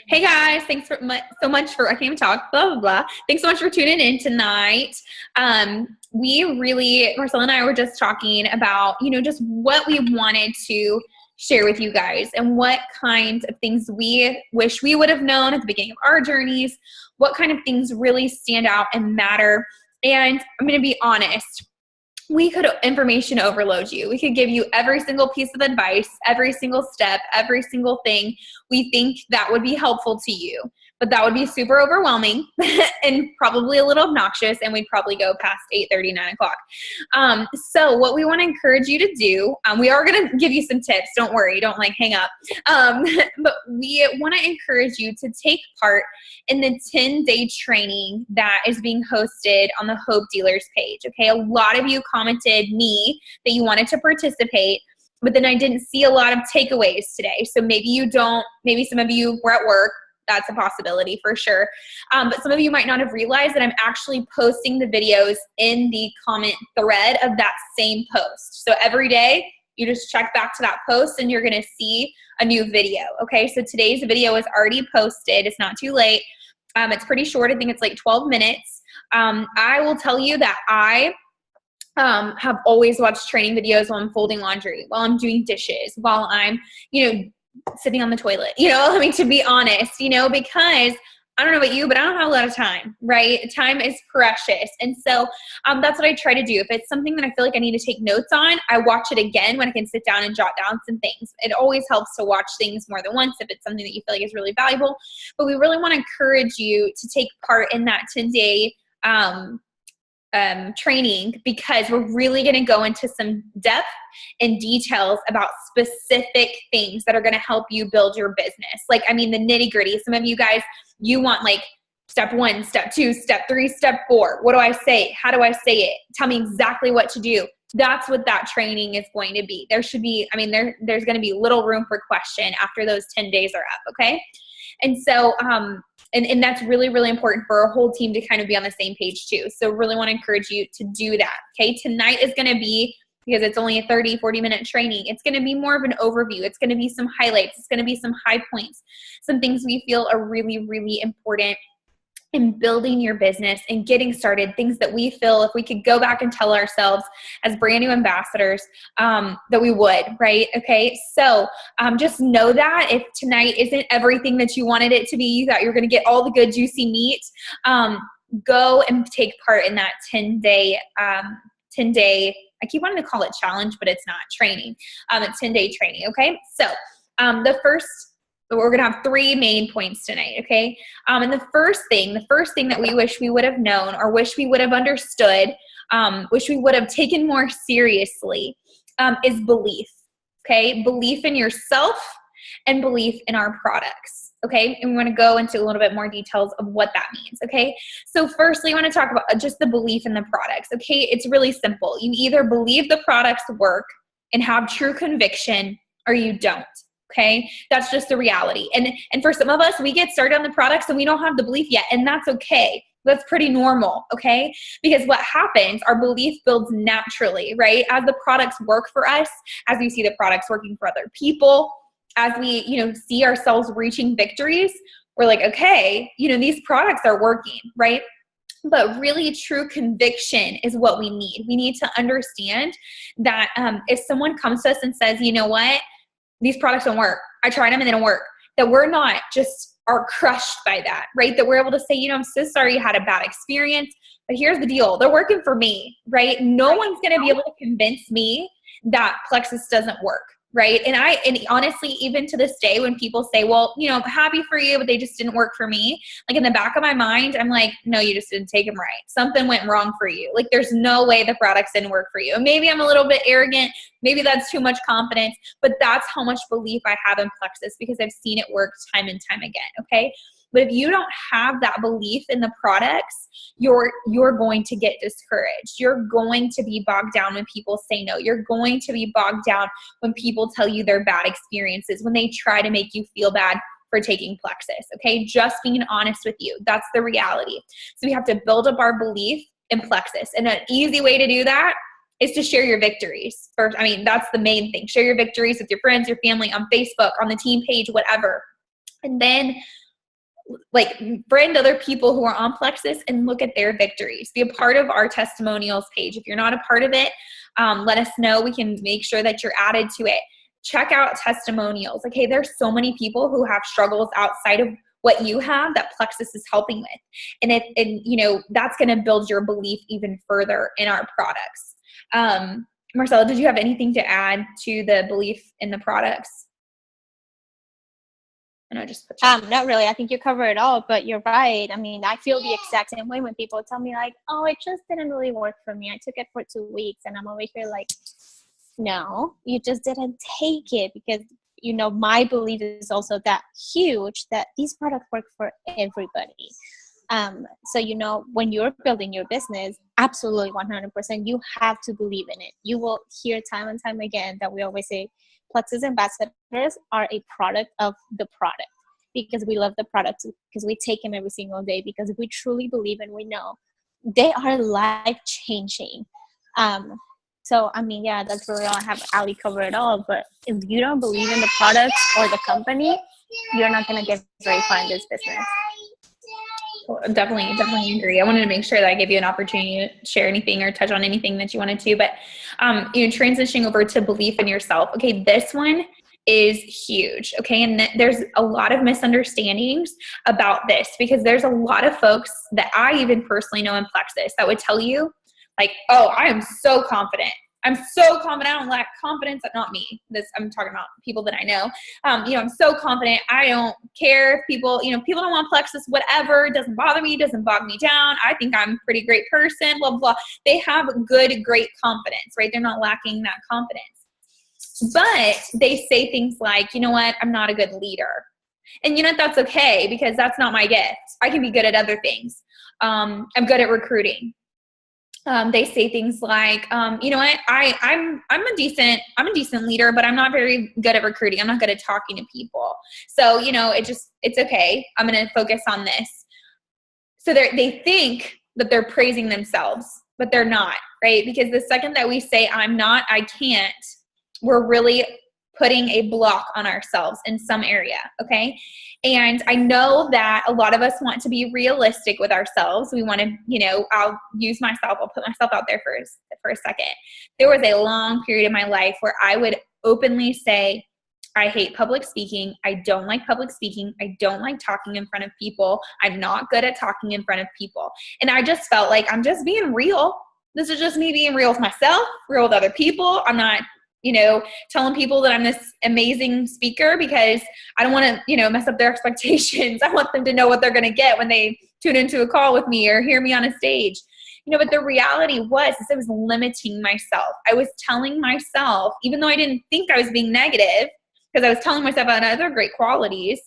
Hey guys, thanks so much for, I can't even talk, blah, blah, blah. Thanks so much for tuning in tonight. Marcella and I were just talking about, just what we wanted to share with you guys and what kinds of things we wish we would have known at the beginning of our journeys, what kind of things really stand out and matter. And I'm going to be honest. We could information overload you. We could give you every single piece of advice, every single step, every single thing we think that would be helpful to you. But that would be super overwhelming and probably a little obnoxious, and we'd probably go past 8:30, 9 o'clock. So what we want to encourage you to do, we are going to give you some tips. Don't worry. Don't hang up. But we want to encourage you to take part in the 10-day training that is being hosted on the Hope Dealers page. Okay. A lot of you commented me that you wanted to participate, but then I didn't see a lot of takeaways today. So maybe some of you were at work. That's a possibility for sure. But some of you might not have realized that I'm actually posting the videos in the comment thread of that same post. So every day you just check back to that post and you're going to see a new video. Okay. So today's video is already posted. It's not too late. It's pretty short. I think it's like 12 minutes. I will tell you that I have always watched training videos while I'm folding laundry, while I'm doing dishes, while I'm, sitting on the toilet, to be honest, because I don't know about you, but I don't have a lot of time, right? Time is precious. And so that's what I try to do. If it's something that I feel like I need to take notes on, I watch it again when I can sit down and jot down some things. It always helps to watch things more than once if it's something that you feel like is really valuable. But we really want to encourage you to take part in that 10-day training, because we're really going to go into some depth and details about specific things that are going to help you build your business. The nitty gritty. Some of you guys, you want step 1, step 2, step 3, step 4. What do I say? How do I say it? Tell me exactly what to do. That's what that training is going to be. There should be, there's going to be little room for question after those 10 days are up. Okay. And so, and that's really, really important for our whole team to kind of be on the same page too. So really want to encourage you to do that. Okay. Tonight is going to be, because it's only a 30-40 minute training, it's going to be more of an overview. It's going to be some highlights. It's going to be some high points, some things we feel are really, really important in building your business and getting started, things that we feel if we could go back and tell ourselves as brand new ambassadors that we would, right? Okay, so just know that if tonight isn't everything that you wanted it to be, you thought you were going to get all the good juicy meat, go and take part in that 10-day, I keep wanting to call it challenge, but it's not training. It's 10-day training, okay? So we're going to have 3 main points tonight, okay? And the first thing that we wish we would have known, or wish we would have understood, wish we would have taken more seriously, is belief, okay? Belief in yourself and belief in our products, okay? And we want to go into a little bit more details of what that means, okay? So firstly, I want to talk about just the belief in the products, okay? It's really simple. You either believe the products work and have true conviction, or you don't. Okay. That's just the reality. And for some of us, we get started on the products and we don't have the belief yet. And that's okay. That's pretty normal. Okay. Because what happens, our belief builds naturally, right? As the products work for us, as we see the products working for other people, as we, see ourselves reaching victories, we're like, okay, these products are working, right? But really true conviction is what we need. We need to understand that if someone comes to us and says, you know what, these products don't work, I tried them and they don't work, that we're not just are crushed by that, right? That we're able to say, I'm so sorry you had a bad experience, but here's the deal. They're working for me, right? No one's going to be able to convince me that Plexus doesn't work, right? And honestly, even to this day, when people say, well, I'm happy for you, but they just didn't work for me. In the back of my mind, I'm like, no, you just didn't take them right. Something went wrong for you. There's no way the products didn't work for you. And maybe I'm a little bit arrogant. Maybe that's too much confidence, but that's how much belief I have in Plexus, because I've seen it work time and time again. Okay. But if you don't have that belief in the products, you're going to get discouraged. You're going to be bogged down when people say no. You're going to be bogged down when people tell you their bad experiences, when they try to make you feel bad for taking Plexus. Okay. Just being honest with you. That's the reality. So we have to build up our belief in Plexus. And an easy way to do that is to share your victories first. That's the main thing. Share your victories with your friends, your family, on Facebook, on the team page, whatever. And then like friend other people who are on Plexus and look at their victories. Be a part of our testimonials page. If you're not a part of it, let us know. We can make sure that you're added to it. Check out testimonials. Okay, there's so many people who have struggles outside of what you have that Plexus is helping with. And you know, that's going to build your belief even further in our products. Marcella, did you have anything to add to the belief in the products? And I just put not really. I think you covered it all, but you're right. I mean, I feel the exact same way when people tell me like, oh, it just didn't really work for me. I took it for 2 weeks and I'm over here like, no, you just didn't take it, because you know, my belief is also that huge that these products work for everybody. So, you know, when you're building your business, absolutely 100%, you have to believe in it. You will hear time and time again that we always say Plexus ambassadors are a product of the product, because we love the product, because we take them every single day, because we truly believe and we know they are life changing. So, I mean, yeah, that's really all I have. Ali covered it all. But if you don't believe in the product or the company, you're not going to get very far in this business. Well, definitely agree. I wanted to make sure that I gave you an opportunity to share anything or touch on anything that you wanted to. But, you know, transitioning over to belief in yourself. Okay, this one is huge. Okay, and there's a lot of misunderstandings about this, because there's a lot of folks that I even personally know in Plexus that would tell you, like, oh, I am so confident. I'm so confident. I don't lack confidence. Not me. I'm talking about people that I know. You know, I'm so confident. I don't care if people, you know, people don't want Plexus, whatever. It doesn't bother me. It doesn't bog me down. I think I'm a pretty great person, blah, blah, blah. They have good, great confidence, right? They're not lacking that confidence. But they say things like, you know what? I'm not a good leader. And you know, that's okay, because that's not my gift. I can be good at other things. I'm good at recruiting. They say things like, you know what, I'm a decent leader, but I'm not very good at recruiting. I'm not good at talking to people. So, you know, it's okay. I'm going to focus on this. So they think that they're praising themselves, but they're not, right? Because the second that we say, I'm not, I can't, we're really putting a block on ourselves in some area, okay? And I know that a lot of us want to be realistic with ourselves. We want to, you know, I'll put myself out there for a second. There was a long period of my life where I would openly say, I hate public speaking. I don't like public speaking. I don't like talking in front of people. I'm not good at talking in front of people. And I just felt like I'm just being real. This is just me being real with myself, real with other people. I'm not, you know, telling people that I'm this amazing speaker, because I don't want to, you know, mess up their expectations. I want them to know what they're going to get when they tune into a call with me or hear me on a stage. You know, but the reality was I was limiting myself. I was telling myself, even though I didn't think I was being negative, because I was telling myself about other great qualities,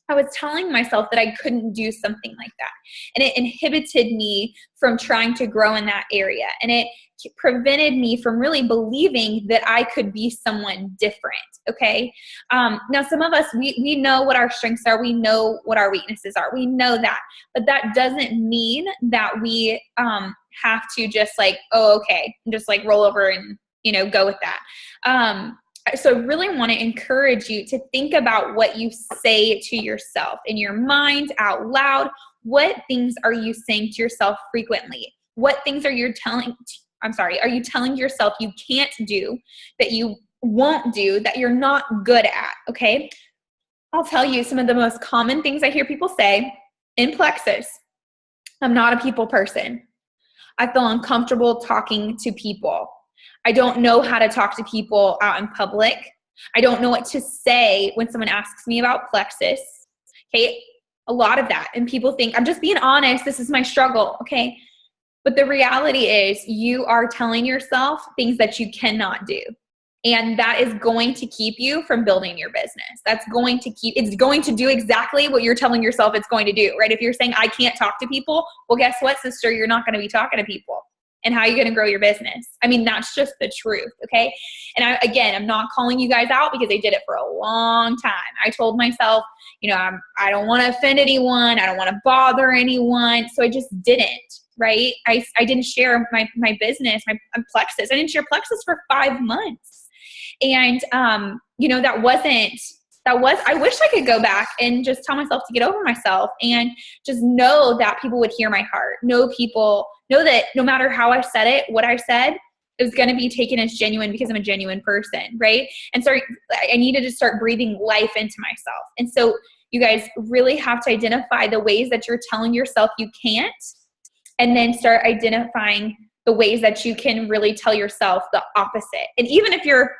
I was telling myself that I couldn't do something like that. And it inhibited me from trying to grow in that area. And it prevented me from really believing that I could be someone different, okay? Now, some of us, we know what our strengths are. We know what our weaknesses are. We know that. But that doesn't mean that we have to just like, oh, okay, and just like roll over and, you know, go with that. So I really want to encourage you to think about what you say to yourself in your mind out loud. What things are you saying to yourself frequently? What things are you telling yourself you can't do, that you won't do, that you're not good at, okay? I'll tell you some of the most common things I hear people say in Plexus. I'm not a people person. I feel uncomfortable talking to people. I don't know how to talk to people out in public. I don't know what to say when someone asks me about Plexus. Okay, a lot of that. And people think, I'm just being honest, this is my struggle, okay? But the reality is you are telling yourself things that you cannot do. And that is going to keep you from building your business. It's going to do exactly what you're telling yourself it's going to do, right? If you're saying, I can't talk to people, well, guess what, sister? You're not going to be talking to people. And how are you going to grow your business? I mean, that's just the truth, okay? And I'm not calling you guys out, because I did it for a long time. I told myself, you know, I don't want to offend anyone. I don't want to bother anyone. So I just didn't, right? I didn't share my business, my Plexus. I didn't share Plexus for 5 months. And, you know, that wasn't I wish I could go back and just tell myself to get over myself and just know that people would hear my heart. Know that no matter how I said it, what I said is going to be taken as genuine because I'm a genuine person, right? And so I needed to start breathing life into myself. And so you guys really have to identify the ways that you're telling yourself you can't, and then start identifying the ways that you can really tell yourself the opposite. And even if you're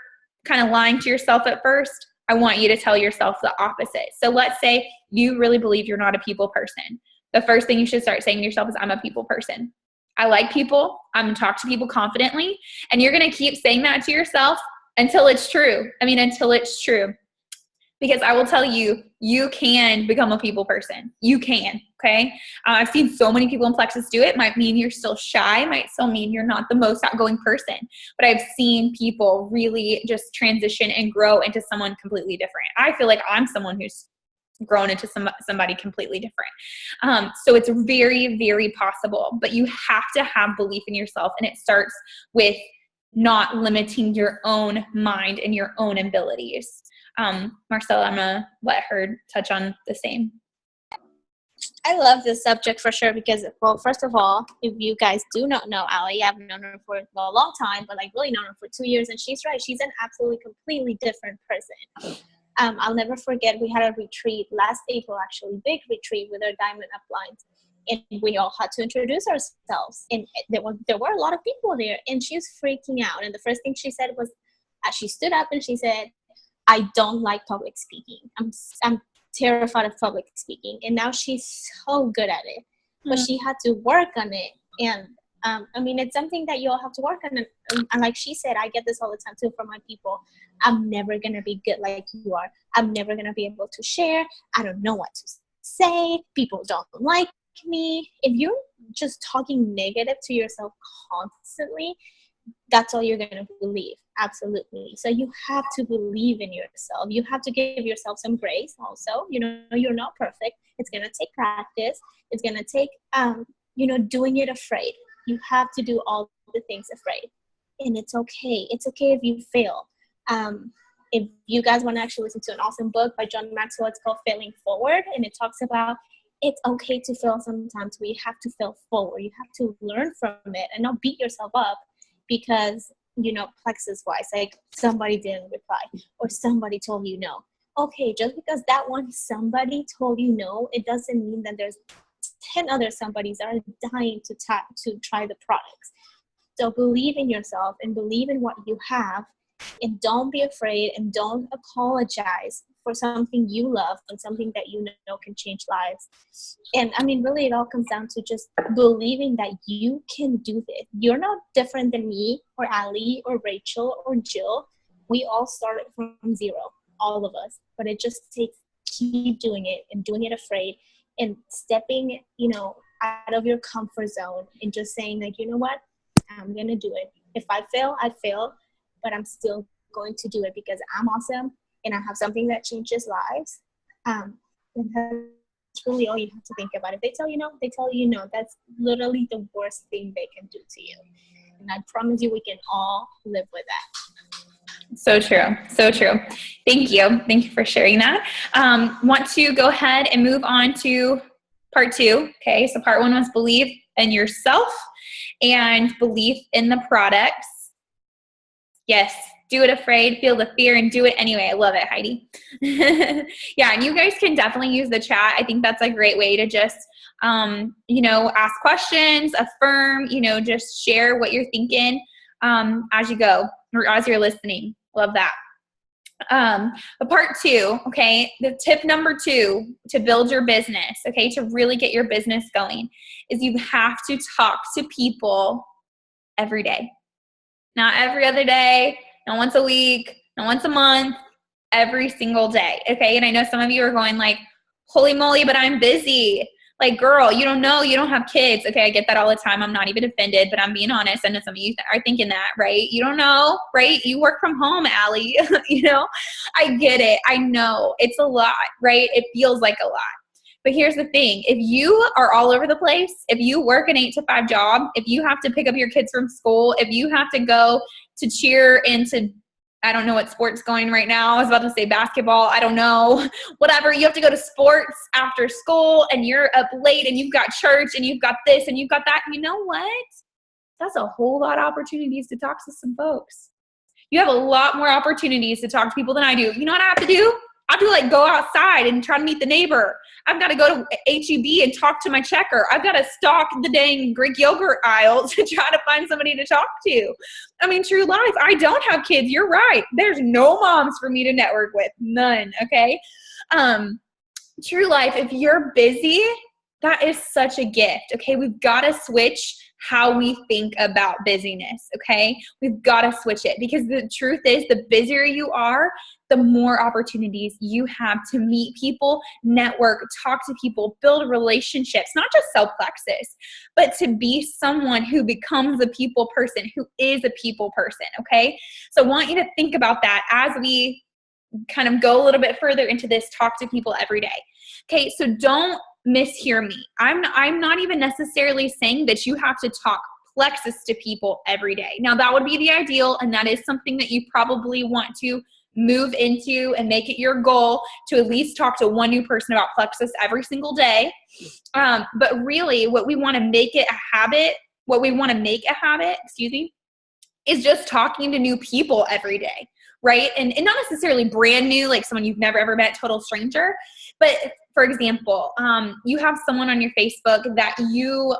kind of lying to yourself at first, I want you to tell yourself the opposite. So let's say you really believe you're not a people person. The first thing you should start saying to yourself is, I'm a people person. I like people. I'm going to talk to people confidently. And you're going to keep saying that to yourself until it's true. Until it's true. Because I will tell you, you can become a people person. You can, okay? I've seen so many people in Plexus do it. Might mean you're still shy. Might still mean you're not the most outgoing person. But I've seen people really just transition and grow into someone completely different. I feel like I'm someone who's grown into somebody completely different. So it's very, very possible. But you have to have belief in yourself. And it starts with not limiting your own mind and your own abilities. Marcella, I'm going to let her touch on the same. I love this subject for sure because, well, first of all, if you guys do not know Allie, I've known her for a long time, but like really known her for 2 years, and she's right. She's an absolutely completely different person. I'll never forget, we had a retreat last April, actually, big retreat with our Diamond Uplines, and we all had to introduce ourselves, and there were a lot of people there, and she was freaking out. And the first thing she said was, she stood up and she said, I don't like public speaking. I'm terrified of public speaking. And now she's so good at it. But she had to work on it. And it's something that you all have to work on. And like she said, I get this all the time too from my people. I'm never going to be good like you are. I'm never going to be able to share. I don't know what to say. People don't like me. If you're just talking negative to yourself constantly, that's all you're going to believe. Absolutely. So you have to believe in yourself. You have to give yourself some grace also. You're not perfect. It's going to take practice. It's going to take, doing it afraid. You have to do all the things afraid. And it's okay. It's okay if you fail. If you guys want to actually listen to an awesome book by John Maxwell, it's called Failing Forward. And it talks about it's okay to fail sometimes, but you have to fail forward. You have to learn from it and not beat yourself up because, plexus wise, like somebody didn't reply or somebody told you no. Okay, just because that one somebody told you no, it doesn't mean that there's 10 other somebodies that are dying to try the products. So believe in yourself and believe in what you have, and don't be afraid and don't apologize for something you love and something that you know can change lives. And really it all comes down to just believing that you can do this. You're not different than me or Ali or Rachel or Jill. We all started from zero, all of us, but it just takes keep doing it and doing it afraid and stepping, out of your comfort zone and just saying like, you know what, I'm going to do it. If I fail, I fail, but I'm still going to do it because I'm awesome and I have something that changes lives. And that's really all you have to think about. If they tell you no, they tell you no. That's literally the worst thing they can do to you. And I promise you we can all live with that. So true. So true. Thank you. Thank you for sharing that. Want to go ahead and move on to part 2. Okay. So part 1 was believe in yourself and belief in the products. Yes. Do it afraid, feel the fear, and do it anyway. I love it, Heidi. Yeah, and you guys can definitely use the chat. I think that's a great way to just, ask questions, affirm, just share what you're thinking as you go or as you're listening. Love that. But part 2, okay, the tip number 2 to build your business, okay, to really get your business going is you have to talk to people every day. Not every other day, not once a week, not once a month, every single day, okay? And I know some of you are going like, holy moly, but I'm busy. Like, girl, you don't know, you don't have kids. Okay, I get that all the time. I'm not even offended, but I'm being honest. I know some of you are thinking that, right? You don't know, right? You work from home, Allie. I get it. I know. It's a lot, right? It feels like a lot. But here's the thing. If you are all over the place, if you work an 8 to 5 job, if you have to pick up your kids from school, if you have to go to cheer and to I don't know what sport's going right now. I was about to say basketball. I don't know. Whatever. You have to go to sports after school and you're up late and you've got church and you've got this and you've got that. And you know what? That's a whole lot of opportunities to talk to some folks. You have a lot more opportunities to talk to people than I do. You know what I have to do? I have to like go outside and try to meet the neighbor. I've got to go to HEB and talk to my checker. I've got to stalk the dang Greek yogurt aisle to try to find somebody to talk to. I mean, true life. I don't have kids. You're right. There's no moms for me to network with. None. Okay. True life. If you're busy, that is such a gift. Okay. We've got to switch how we think about busyness. Okay. We've got to switch it, because the truth is, the busier you are, the more opportunities you have to meet people, network, talk to people, build relationships, not just sell Plexus, but to be someone who becomes a people person, who is a people person. Okay. So I want you to think about that as we kind of go a little bit further into this talk to people every day. Okay. So don't mishear me. I'm not even necessarily saying that you have to talk Plexus to people every day. Now that would be the ideal, and that is something that you probably want to move into and make it your goal to at least talk to one new person about Plexus every single day. But really what we want to make a habit, is just talking to new people every day, right? And not necessarily brand new, like someone you've never ever met, total stranger. But for example, you have someone on your Facebook that you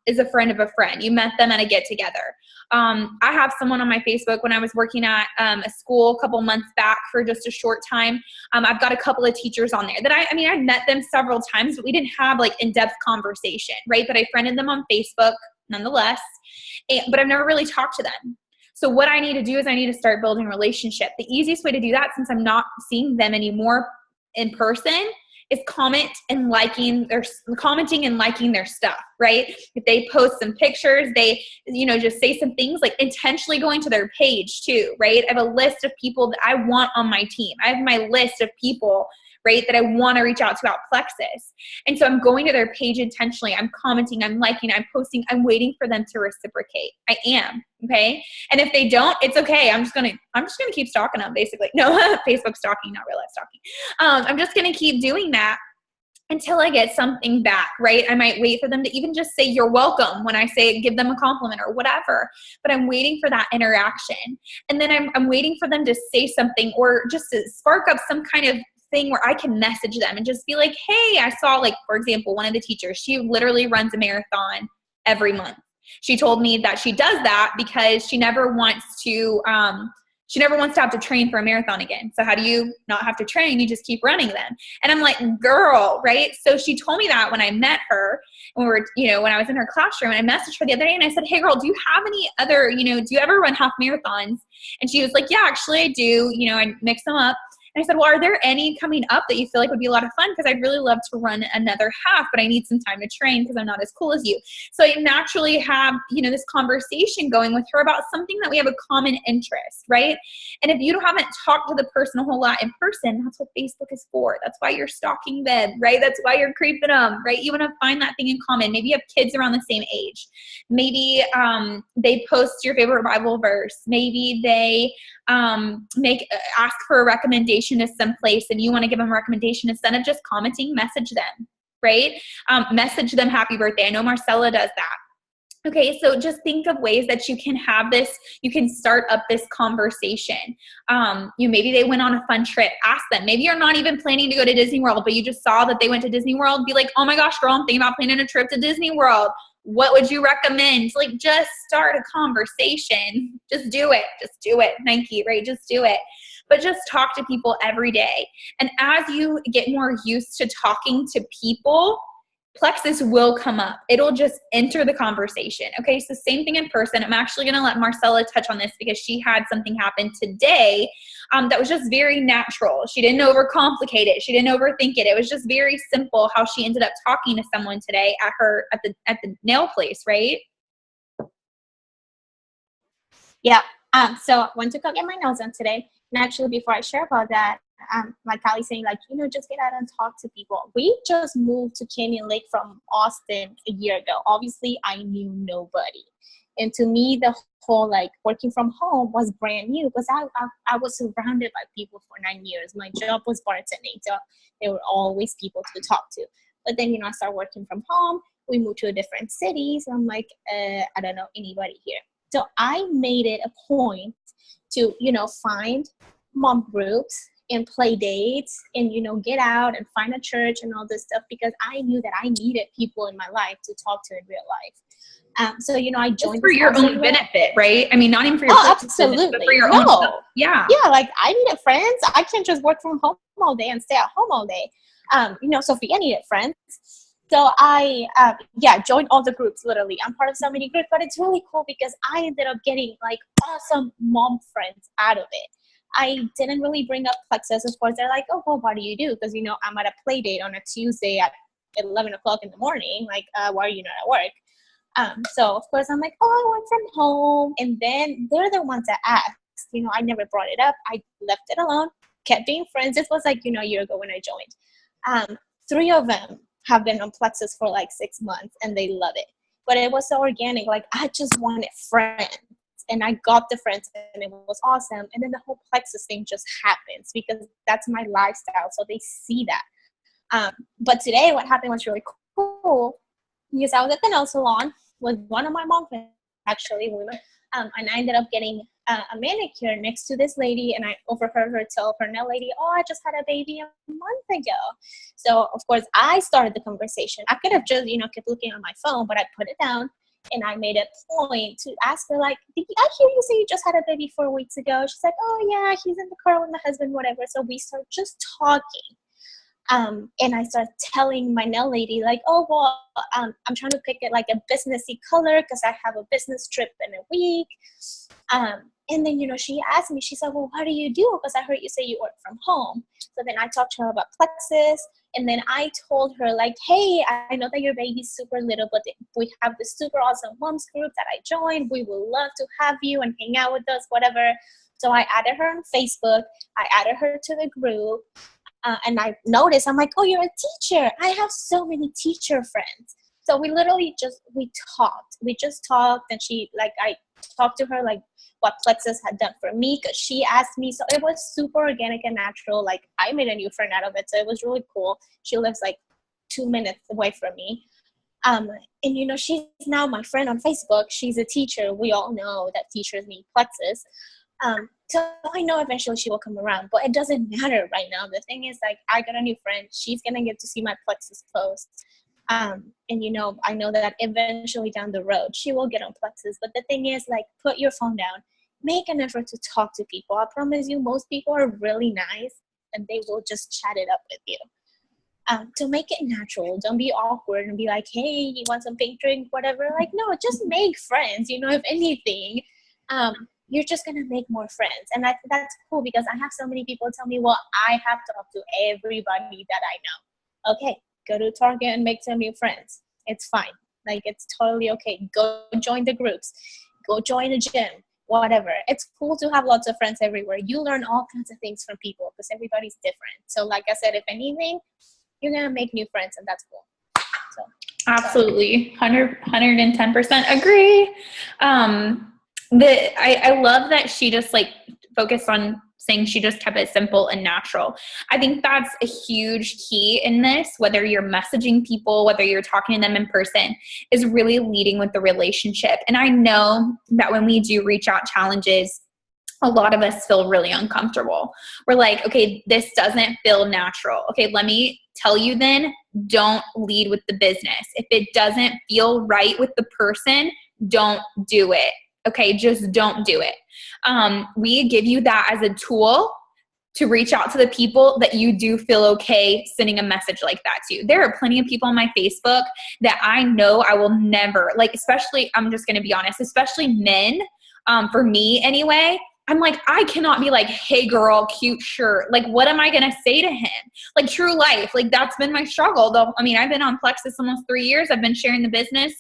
is a friend of a friend. You met them at a get together. I have someone on my Facebook when I was working at a school a couple months back for just a short time. I've got a couple of teachers on there that I met them several times, but we didn't have like in-depth conversation, right? But I friended them on Facebook nonetheless, but I've never really talked to them. So what I need to do is I need to start building a relationship. The easiest way to do that, since I'm not seeing them anymore in person, is commenting and liking their stuff, right? If they post some pictures, they, just say some things, like intentionally going to their page too, right? I have a list of people that I want on my team. I have my list of people, right, that I want to reach out to about Plexus. And so I'm going to their page intentionally. I'm commenting, I'm liking, I'm posting, I'm waiting for them to reciprocate. I am. Okay. And if they don't, it's okay. I'm just going to keep stalking them, basically. No, Facebook stalking, not real life stalking. I'm just going to keep doing that until I get something back, right? I might wait for them to even just say, you're welcome, when I say, give them a compliment or whatever, but I'm waiting for that interaction. And then I'm waiting for them to say something, or just to spark up some kind of thing where I can message them and just be like, hey, I saw, like, for example, one of the teachers, she literally runs a marathon every month. She told me that she does that because she never wants to have to train for a marathon again. So how do you not have to train? You just keep running them. And I'm like, girl, right? So she told me that when I met her, when we were, when I was in her classroom, and I messaged her the other day and I said, hey girl, do you have any other, do you ever run half marathons? And she was like, yeah, actually I do. I mix them up. And I said, well, are there any coming up that you feel like would be a lot of fun? Because I'd really love to run another half, but I need some time to train because I'm not as cool as you. So I naturally have, this conversation going with her about something that we have a common interest, right? And if you haven't talked to the person a whole lot in person, that's what Facebook is for. That's why you're stalking them, right? That's why you're creeping them, right? You want to find that thing in common. Maybe you have kids around the same age. Maybe they post your favorite Bible verse. Maybe they ask for a recommendation to some place and you want to give them a recommendation. Instead of just commenting, message them, right? Message them happy birthday. I know Marcella does that. Okay, so just think of ways that you can have this, you can start up this conversation. Maybe they went on a fun trip. Ask them. Maybe you're not even planning to go to Disney World, but you just saw that they went to Disney World. Be like, oh my gosh, girl, I'm thinking about planning a trip to Disney World. What would you recommend? Like, just start a conversation. Just do it. Just do it. Nike, right? Just do it. But just talk to people every day. And as you get more used to talking to people, Plexus will come up. It'll just enter the conversation. Okay, so same thing in person. I'm actually going to let Marcella touch on this because she had something happen today that was just very natural. She didn't overcomplicate it. She didn't overthink it. It was just very simple how she ended up talking to someone today at the nail place, right? Yeah. So I went to go get my nails done today. And actually, before I share about that, like Callie saying, like, just get out and talk to people. We just moved to Canyon Lake from Austin a year ago. Obviously, I knew nobody. And to me, the whole like working from home was brand new because I was surrounded by people for 9 years. My job was bartending, so there were always people to talk to. But then, I started working from home. We moved to a different city. So I'm like, I don't know anybody here. So I made it a point to, find mom groups and play dates and, get out and find a church and all this stuff because I knew that I needed people in my life to talk to in real life. So, I joined just for your own benefit, right? I mean, not even for your absolutely. business, but for your own stuff. Yeah. Yeah, like I needed friends. I can't just work from home all day and stay at home all day. Sophia needed friends. So I, joined all the groups, literally. I'm part of so many groups, but it's really cool because I ended up getting like awesome mom friends out of it. I didn't really bring up plexus. Of course, they're like, oh, well, what do you do? Because, I'm at a play date on a Tuesday at 11 o'clock in the morning. Like, why are you not at work? So, of course, I'm like, oh, I work from home. And then they're the ones that asked. I never brought it up. I left it alone, kept being friends. This was like, a year ago when I joined. 3 of them have been on plexus for like 6 months and they love it. But it was so organic. Like, I just wanted friends. And I got the friends and it was awesome. And then the whole plexus thing just happens because that's my lifestyle. So they see that. But today what happened was really cool because I was at the nail salon with one of my mom friends, actually. And I ended up getting a manicure next to this lady, and I overheard her tell her nail lady, oh, I just had a baby a month ago. So, of course, I started the conversation. I could have just, kept looking on my phone, but I put it down, and I made a point to ask her, like, did I hear you say you just had a baby 4 weeks ago? She's like, oh, yeah, he's in the car with my husband, whatever. So we start just talking. And I started telling my nail lady, like, oh, well, I'm trying to pick it like a businessy color because I have a business trip in a week. And then, she asked me, she said, well, what do you do? Because I heard you say you work from home. So then I talked to her about plexus. And then I told her, like, hey, I know that your baby's super little, but we have this super awesome moms group that I joined. We would love to have you and hang out with us, whatever. So I added her on Facebook. I added her to the group. And I noticed, I'm like, oh, you're a teacher. I have so many teacher friends. So we literally we talked. We just talked, and I talked to her, like, what plexus had done for me, because she asked me. So it was super organic and natural. Like, I made a new friend out of it. So it was really cool. She lives like 2 minutes away from me. And, she's now my friend on Facebook. She's a teacher. We all know that teachers need plexus. So I know eventually she will come around, but it doesn't matter right now. The thing is, like, I got a new friend. She's going to get to see my plexus post. And, I know that eventually down the road, she will get on plexus. But the thing is, like, put your phone down. Make an effort to talk to people. I promise you, most people are really nice, and they will just chat it up with you. To make it natural. Don't be awkward and be like, hey, you want some pink drink, whatever. Like, no, just make friends. If anything, you're just going to make more friends. And that's cool because I have so many people tell me, well, I have to talk to everybody that I know. Okay, go to Target and make some new friends. It's fine. Like, it's totally okay. Go join the groups. Go join a gym, whatever. It's cool to have lots of friends everywhere. You learn all kinds of things from people because everybody's different. So like I said, if anything, you're going to make new friends, and that's cool. So, absolutely. 110% agree. I love that she just like focused on saying she just kept it simple and natural. I think that's a huge key in this, whether you're messaging people, whether you're talking to them in person, is really leading with the relationship. And I know that when we do reach out challenges, a lot of us feel really uncomfortable. We're like, okay, this doesn't feel natural. Okay, let me tell you then, don't lead with the business. If it doesn't feel right with the person, don't do it. Okay, just don't do it. We give you that as a tool to reach out to the people that you do feel okay sending a message like that to. There are plenty of people on my Facebook that I know I will never, like, especially, I'm just going to be honest, especially men, for me anyway, I'm like, I cannot be like, hey girl, cute shirt. Like, what am I going to say to him? Like, true life. Like, that's been my struggle though. I mean, I've been on Plexus almost 3 years. I've been sharing the business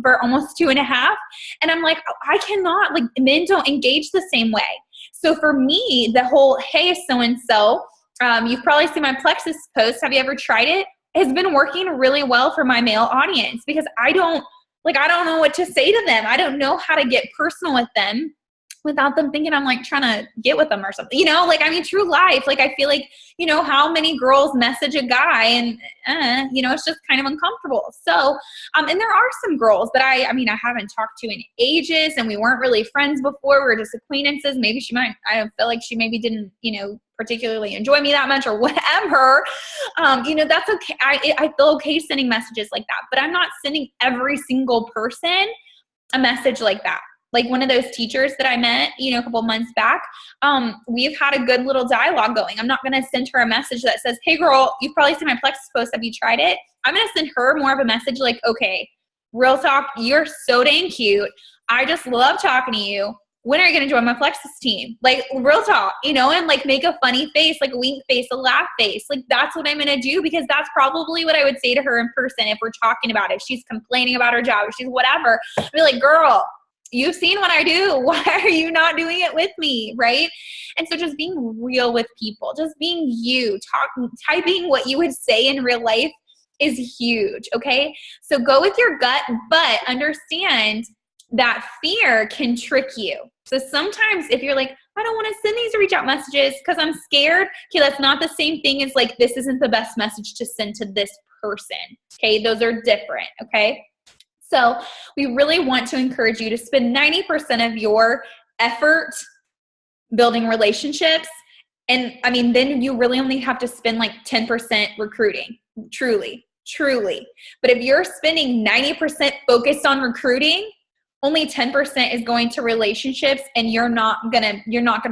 for almost 2.5. And I'm like, I cannot, like, men don't engage the same way. So for me, the whole, hey, so-and-so, you've probably seen my Plexus post. Have you ever tried it? Has been working really well for my male audience because I don't Like, I don't know what to say to them. I don't know how to get personal with them without them thinking I'm like trying to get with them or something, like, I mean, true life. Like, I feel like, how many girls message a guy and, it's just kind of uncomfortable. So, and there are some girls that I haven't talked to in ages, and we weren't really friends before. We were just acquaintances. Maybe I feel like she maybe didn't, particularly enjoy me that much or whatever. That's okay. I feel okay sending messages like that, but I'm not sending every single person a message like that. Like one of those teachers that I met, a couple months back, we've had a good little dialogue going. I'm not going to send her a message that says, hey girl, you've probably seen my Plexus post. Have you tried it? I'm going to send her more of a message like, okay, real talk, you're so dang cute. I just love talking to you. When are you going to join my Plexus team? Like, real talk, and like make a funny face, like a wink face, a laugh face. Like, that's what I'm going to do, because that's probably what I would say to her in person if we're talking about it. If she's complaining about her job, if she's whatever, I'd be like, girl, you've seen what I do. Why are you not doing it with me? Right? And so just being real with people, just being you, typing what you would say in real life is huge. Okay. So go with your gut, but understand that fear can trick you. So sometimes if you're like, I don't want to send these reach out messages because I'm scared. Okay. That's not the same thing as like, this isn't the best message to send to this person. Okay. Those are different. Okay. So we really want to encourage you to spend 90% of your effort building relationships. And then you really only have to spend like 10% recruiting, truly. But if you're spending 90% focused on recruiting, only 10% is going to relationships, and you're not gonna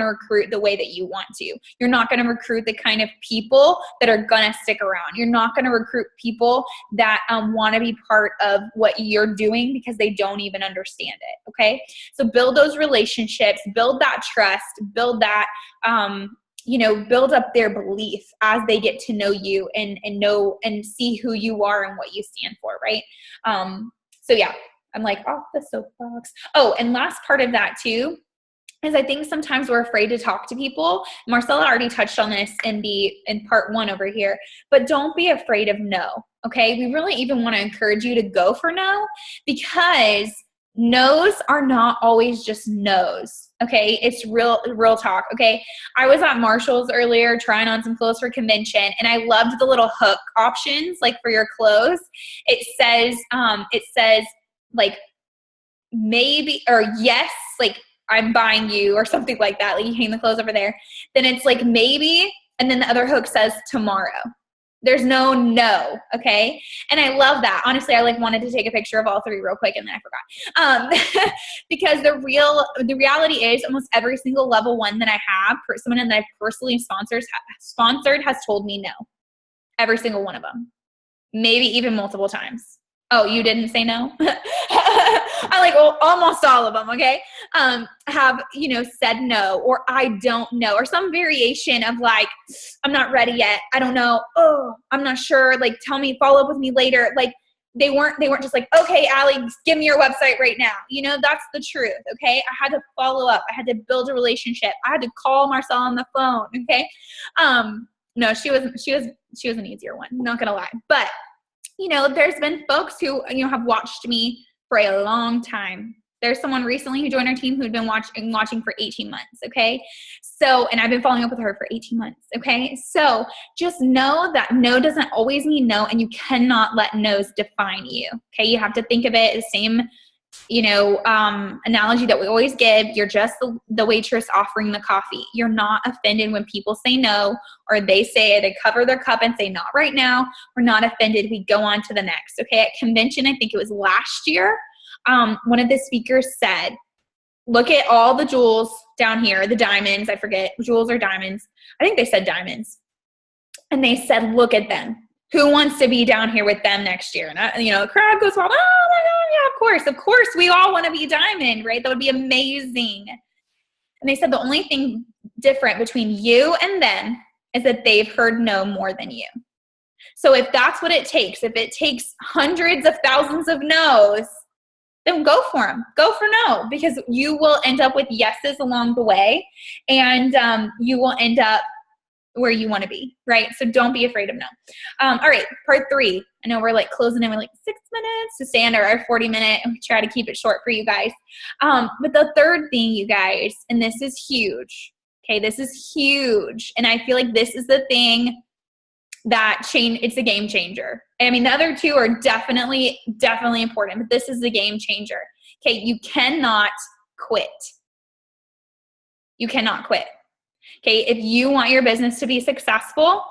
recruit the way that you want to. You're not gonna recruit the kind of people that are gonna stick around. You're not gonna recruit people that want to be part of what you're doing because they don't even understand it. Okay, so build those relationships, build that trust, build that build up their belief as they get to know you and know and see who you are and what you stand for. Right. So yeah. I'm like off the soapbox. Oh, and last part of that too is I think sometimes we're afraid to talk to people. Marcella already touched on this in part 1 over here, but don't be afraid of no. Okay. We really even want to encourage you to go for no, because no's are not always just no's. Okay. It's real talk. Okay. I was at Marshall's earlier trying on some clothes for convention, and I loved the little hook options, like for your clothes. It says like maybe, or yes, like I'm buying you, or something like that. Like you hang the clothes over there. Then it's like maybe, and then the other hook says tomorrow. There's no. Okay. And I love that. Honestly, I like wanted to take a picture of all 3 real quick, and then I forgot. Because the reality is almost every single level 1 that I have, someone that I've personally sponsored has told me no. Every single one of them. Maybe even multiple times. Oh, you didn't say no? I like almost all of them, okay? Have, said no, or I don't know, or some variation of like, I'm not ready yet. I don't know. Oh, I'm not sure. Like, follow up with me later. Like, they weren't just like, okay, Allie, give me your website right now. That's the truth, okay? I had to follow up. I had to build a relationship. I had to call Marcel on the phone, okay? No, she was an easier one, not gonna lie. But there's been folks who, have watched me for a long time. There's someone recently who joined our team who'd been watching for 18 months. Okay. So, and I've been following up with her for 18 months. Okay. So just know that no doesn't always mean no, and you cannot let no's define you. Okay. You have to think of it the same, analogy that we always give. You're just the waitress offering the coffee. You're not offended when people say no, or they cover their cup and say not right now. We're not offended. We go on to the next. Okay. At convention, I think it was last year, one of the speakers said, look at all the jewels down here, the diamonds. I forget, jewels or diamonds. I think they said diamonds. And they said, look at them. Who wants to be down here with them next year? And the crowd goes wild. Oh my God, yeah, of course. We all want to be diamond, right? That would be amazing. And they said the only thing different between you and them is that they've heard no more than you. So if that's what it takes, if it takes hundreds of thousands of no's, then go for them. Go for no, because you will end up with yeses along the way, and you will end up where you want to be, right? So don't be afraid of no. All right, part 3. I know we're like closing in with like 6 minutes to stay under our 40-minute, and we try to keep it short for you guys. But the third thing, you guys, and this is huge. Okay, this is huge. And I feel like this is the thing that it's a game changer. I mean, the other two are definitely important, but this is the game changer. Okay, you cannot quit. You cannot quit. Okay, if you want your business to be successful,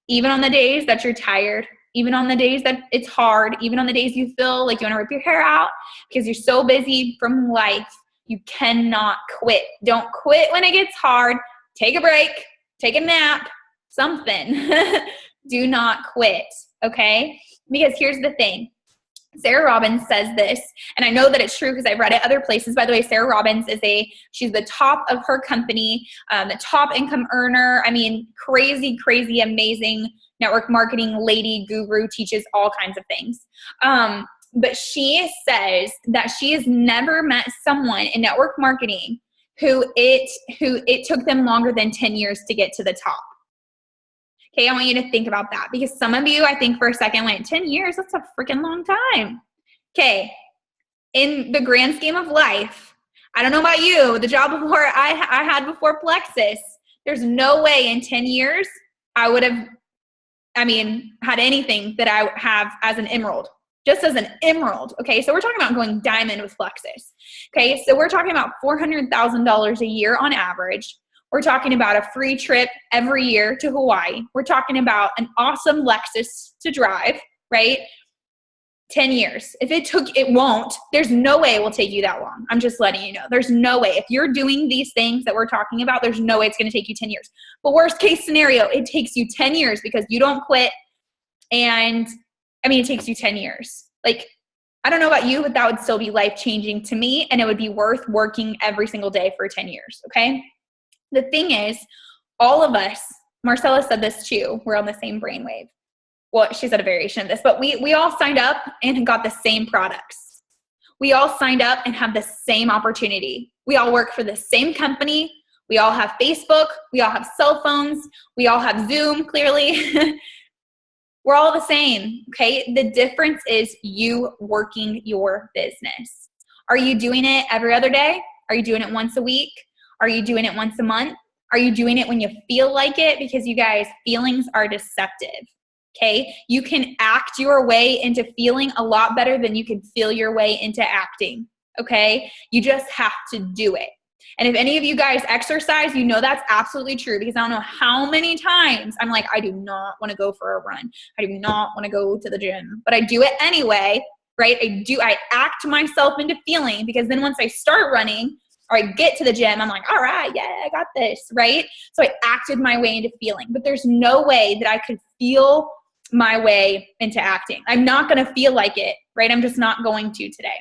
even on the days that you're tired, even on the days that it's hard, even on the days you feel like you want to rip your hair out because you're so busy from life, you cannot quit. Don't quit when it gets hard. Take a break, take a nap, something. Do not quit, okay? Because here's the thing. Sarah Robbins says this, and I know that it's true because I've read it other places. By the way, Sarah Robbins she's the top of her company, the top income earner. I mean, crazy, amazing network marketing lady, guru, teaches all kinds of things. But she says that she has never met someone in network marketing who it took them longer than 10 years to get to the top. Okay, I want you to think about that because some of you, I think for a second, went 10 years. That's a freaking long time. Okay, in the grand scheme of life, I don't know about you, the job before I had before Plexus, there's no way in 10 years I would have, had anything that I have as an emerald, just as an emerald. Okay, so we're talking about going diamond with Plexus. Okay, so we're talking about $400,000 a year on average. We're talking about a free trip every year to Hawaii. We're talking about an awesome Lexus to drive, right? 10 years. If it won't. There's no way it will take you that long. I'm just letting you know. There's no way. If you're doing these things that we're talking about, there's no way it's going to take you 10 years. But worst case scenario, it takes you 10 years because you don't quit. And it takes you 10 years. Like, I don't know about you, but that would still be life-changing to me. And it would be worth working every single day for 10 years. Okay. The thing is, all of us, Marcella said this too, we're on the same brainwave. Well, she said a variation of this, but we all signed up and got the same products. We all signed up and have the same opportunity. We all work for the same company. We all have Facebook. We all have cell phones. We all have Zoom, clearly. We're all the same, okay? The difference is you working your business. Are you doing it every other day? Are you doing it once a week? Are you doing it once a month? Are you doing it when you feel like it? Because you guys, feelings are deceptive, okay? You can act your way into feeling a lot better than you can feel your way into acting, okay? You just have to do it. And if any of you guys exercise, you know that's absolutely true because I don't know how many times I'm like, I do not want to go for a run. I do not want to go to the gym, but I do it anyway, right? I act myself into feeling because then once I start running, or I get to the gym, I'm like, all right, yeah, I got this, right? So I acted my way into feeling, but there's no way that I could feel my way into acting. I'm not going to feel like it, right? I'm just not going to today.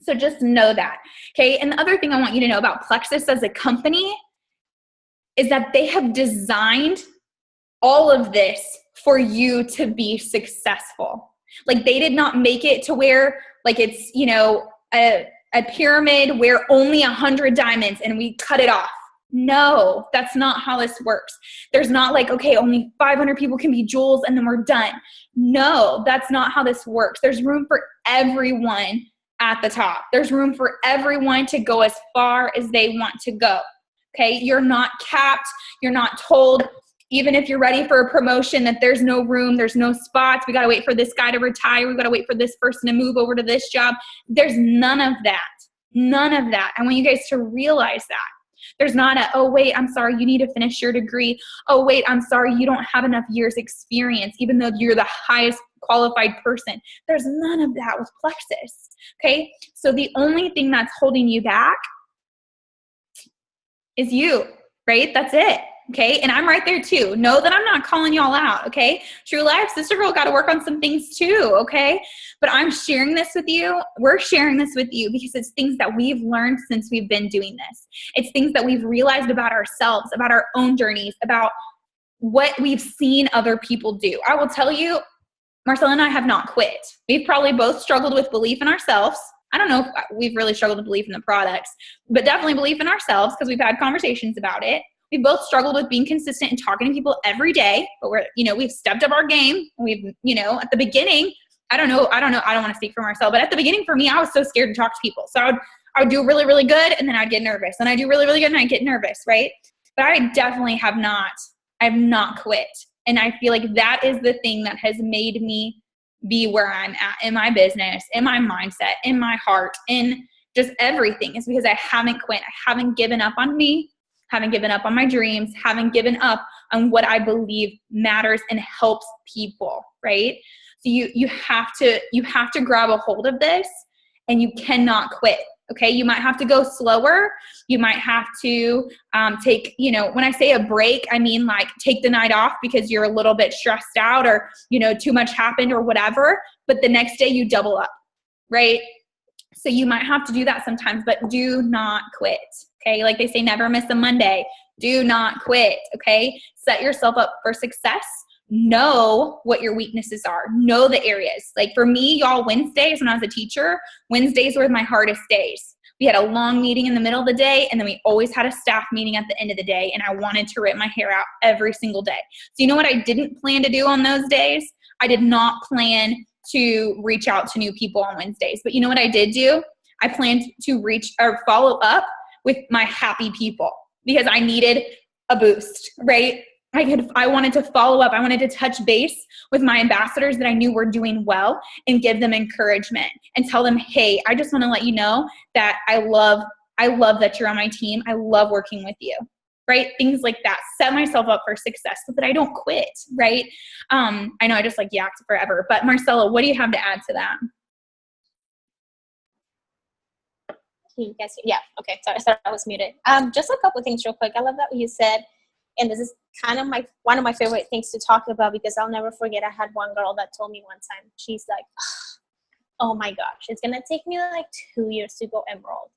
So just know that, okay? And the other thing I want you to know about Plexus as a company is that they have designed all of this for you to be successful. Like they did not make it to where like it's, a pyramid where only 100 diamonds and we cut it off. No, that's not how this works. There's not like, okay, only 500 people can be jewels and then we're done. No, that's not how this works. There's room for everyone at the top. There's room for everyone to go as far as they want to go. Okay, you're not capped. You're not told, even if you're ready for a promotion, that there's no room, there's no spots. We got to wait for this guy to retire. We got to wait for this person to move over to this job. There's none of that. None of that. I want you guys to realize that. There's not oh, wait, I'm sorry, you need to finish your degree. Oh, wait, I'm sorry, you don't have enough years experience, even though you're the highest qualified person. There's none of that with Plexus. Okay. So the only thing that's holding you back is you, right? That's it. Okay. And I'm right there too. Know that I'm not calling y'all out. Okay. True Life Sister Girl got to work on some things too. Okay. But I'm sharing this with you. We're sharing this with you because it's things that we've learned since we've been doing this. It's things that we've realized about ourselves, about our own journeys, about what we've seen other people do. I will tell you, Marcella and I have not quit. We've probably both struggled with belief in ourselves. I don't know if we've really struggled with belief in the products, but definitely belief in ourselves because we've had conversations about it. We both struggled with being consistent and talking to people every day, but we've stepped up our game. We've, at the beginning, I don't want to speak for Marcel, but at the beginning for me, I was so scared to talk to people. So I would do really, really good, and then I'd get nervous. And I do really, really good, and I'd get nervous, right? But I definitely have not quit. And I feel like that is the thing that has made me be where I'm at in my business, in my mindset, in my heart, in just everything, is because I haven't quit. I haven't given up on me, haven't given up on my dreams, haven't given up on what I believe matters and helps people, right? So you have to grab a hold of this, and you cannot quit. Okay. You might have to go slower. You might have to take, when I say a break, I mean like take the night off because you're a little bit stressed out or, too much happened or whatever, but the next day you double up, right? So you might have to do that sometimes, but do not quit. Okay. Like they say, never miss a Monday. Do not quit. Okay. Set yourself up for success. Know what your weaknesses are. Know the areas. Like for me, y'all, Wednesdays when I was a teacher, Wednesdays were my hardest days. We had a long meeting in the middle of the day, and then we always had a staff meeting at the end of the day, and I wanted to rip my hair out every single day. So you know what I didn't plan to do on those days? I did not plan to reach out to new people on Wednesdays. But you know what I did do? I planned to reach or follow up with my happy people because I needed a boost, right? I wanted to follow up. I wanted to touch base with my ambassadors that I knew were doing well and give them encouragement and tell them, hey, I just want to let you know that I love that you're on my team. I love working with you, right? Things like that. Set myself up for success so that I don't quit, right? I know I just yacked forever, but Marcella, what do you have to add to that? You guys, yeah, okay, sorry, I was muted. Just a couple of things real quick. I love that what you said. And this is kind of one of my favorite things to talk about because I'll never forget. I had one girl that told me one time, she's like, oh my gosh, it's going to take me 2 years to go Emerald.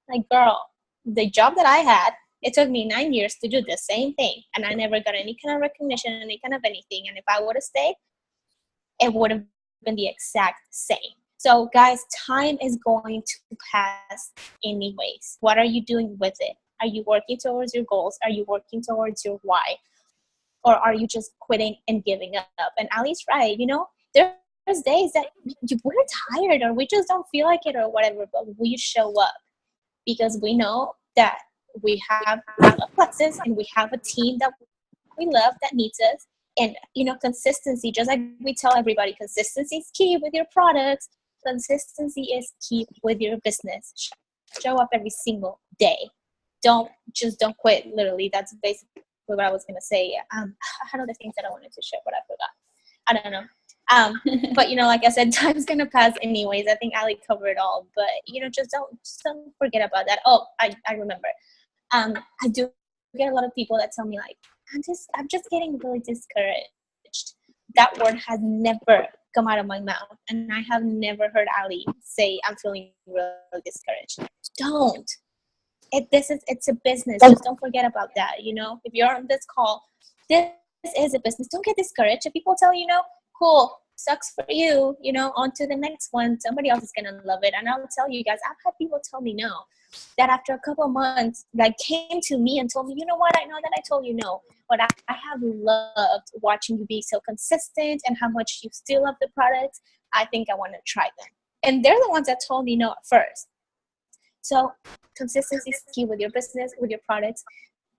Like, girl, the job that I had, it took me 9 years to do the same thing. And I never got any kind of recognition, any kind of anything. And if I would have stayed, it would have been the exact same. So guys, time is going to pass anyways. What are you doing with it? Are you working towards your goals? Are you working towards your why? Or are you just quitting and giving up? And Ali's right. There's days that we're tired or we just don't feel like it or whatever, but we show up because we know that we have a plexus and we have a team that we love that needs us. And, consistency, just like we tell everybody, consistency is key with your products. Consistency is key with your business. Show up every single day. Don't quit. Literally, that's basically what I was going to say. I had other things that I wanted to share, but I forgot. I don't know. But, like I said, time's going to pass anyways. I think Ali covered it all. But, just don't forget about that. Oh, I remember. I do get a lot of people that tell me, I'm just getting really discouraged. That word has never come out of my mouth. And I have never heard Ali say, I'm feeling really discouraged. Don't. It's a business. Just don't forget about that. If you're on this call, this is a business. Don't get discouraged. If people tell you, cool, sucks for you, on to the next one. Somebody else is going to love it. And I'll tell you guys, I've had people tell me no, that after a couple of months, came to me and told me, you know what, I know that I told you no, but I have loved watching you be so consistent and how much you still love the products. I think I want to try them. And they're the ones that told me no at first. So consistency is key with your business, with your products.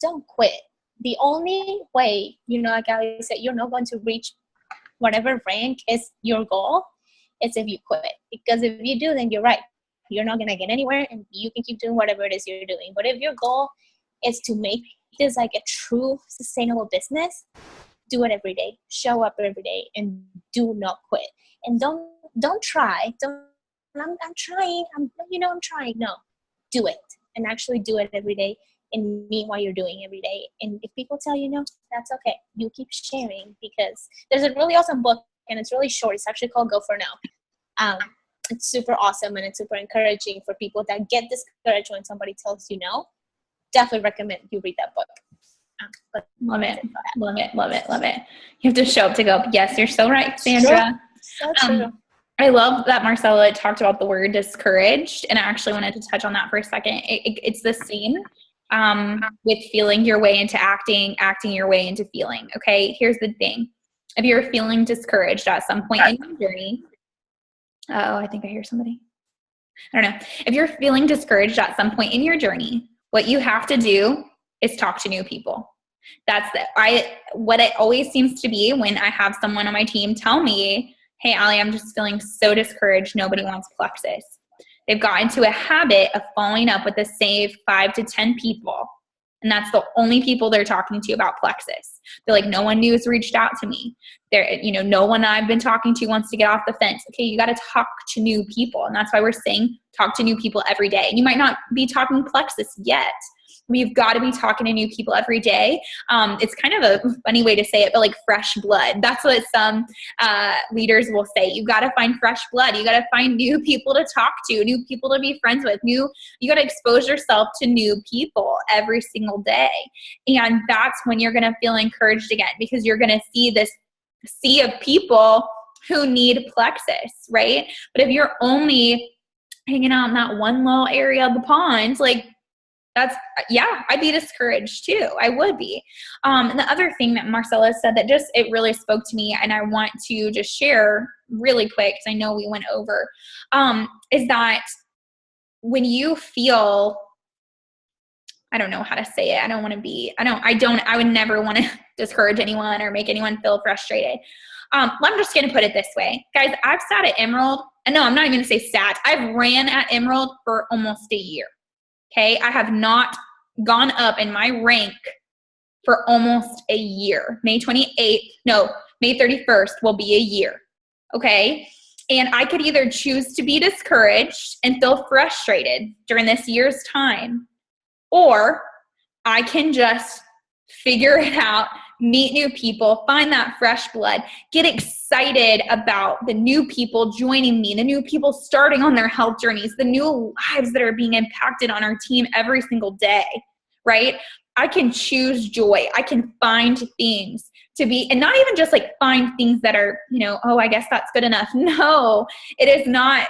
Don't quit. The only way, like I said, you're not going to reach whatever rank is your goal is if you quit. Because if you do, then you're right. You're not going to get anywhere and you can keep doing whatever it is you're doing. But if your goal is to make this a true sustainable business, do it every day. Show up every day and do not quit. And don't try. I'm trying. I'm trying. No. Do it and actually do it every day and mean what you're doing every day. And if people tell you no, that's okay. You keep sharing because there's a really awesome book and it's really short. It's actually called Go For Now. It's super awesome and it's super encouraging for people that get discouraged when somebody tells you no. Definitely recommend you read that book. Love it. You have to show up to go, yes, you're so right, Sandra. So true. I love that Marcella talked about the word discouraged, and I actually wanted to touch on that for a second. It's the same with feeling your way into acting, acting your way into feeling. Okay. Here's the thing. If you're feeling discouraged at some point in your journey, I think I hear somebody. I don't know. If you're feeling discouraged at some point in your journey, what you have to do is talk to new people. What it always seems to be when I have someone on my team tell me, hey, Allie, I'm just feeling so discouraged. Nobody wants Plexus. They've got into a habit of following up with the same 5 to 10 people. And that's the only people they're talking to about Plexus. They're like, no one new's reached out to me. No one I've been talking to wants to get off the fence. Okay, you got to talk to new people. And that's why we're saying talk to new people every day. And you might not be talking Plexus yet. We've got to be talking to new people every day. It's kind of a funny way to say it, but like fresh blood. That's what some leaders will say. You've got to find fresh blood. You got to find new people to talk to, new people to be friends with. You got to expose yourself to new people every single day. And that's when you're going to feel encouraged again, because you're going to see this sea of people who need Plexus, right? But if you're only hanging out in that one little area of the pond, like, I'd be discouraged too. I would be. And the other thing that Marcella said that it really spoke to me, and I want to just share really quick, because I know we went over, is that when you feel, I don't know how to say it. I would never want to discourage anyone or make anyone feel frustrated. I'm just going to put it this way. Guys, I've sat at Emerald, and no, I'm not even going to say sat. I've ran at Emerald for almost a year. Okay, I have not gone up in my rank for almost a year. May 31st will be a year. Okay, and I could either choose to be discouraged and feel frustrated during this year's time, or I can just figure it out, meet new people, find that fresh blood, get excited about the new people joining me, the new people starting on their health journeys, the new lives that are being impacted on our team every single day, right? I can choose joy. I can find things to be, and not even just like find things that are, I guess that's good enough. No, it is not,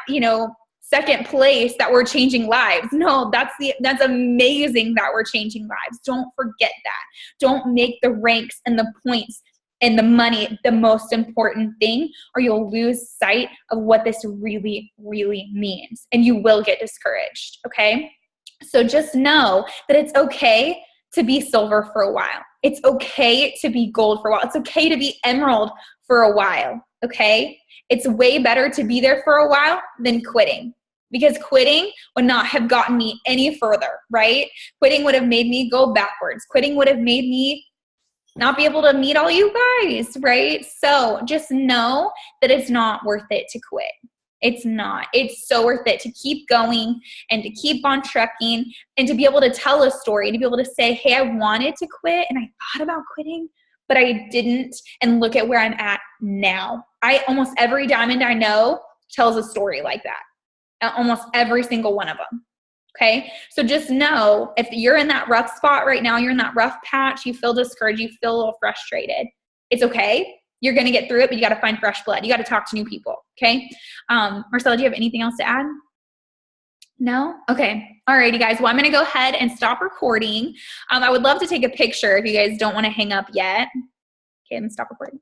second place that we're changing lives. No, that's amazing that we're changing lives. Don't forget that. Don't make the ranks and the points and the money the most important thing, or you'll lose sight of what this really, really means. And you will get discouraged, okay? So just know that it's okay to be silver for a while. It's okay to be gold for a while. It's okay to be emerald for a while, okay? It's way better to be there for a while than quitting. Because quitting would not have gotten me any further, right? Quitting would have made me go backwards. Quitting would have made me not be able to meet all you guys, right? So just know that it's not worth it to quit. It's not. It's so worth it to keep going and to keep on trucking and to be able to tell a story, to be able to say, hey, I wanted to quit and I thought about quitting, but I didn't. And look at where I'm at now. Almost every diamond I know tells a story like that. Almost every single one of them. Okay. So just know if you're in that rough spot right now, you're in that rough patch, you feel discouraged, you feel a little frustrated. It's okay. You're going to get through it, but you got to find fresh blood. You got to talk to new people. Okay. Marcella, do you have anything else to add? No? Okay. Alrighty, guys. Well, I'm going to go ahead and stop recording. I would love to take a picture if you guys don't want to hang up yet. Okay. I'm going to stop recording.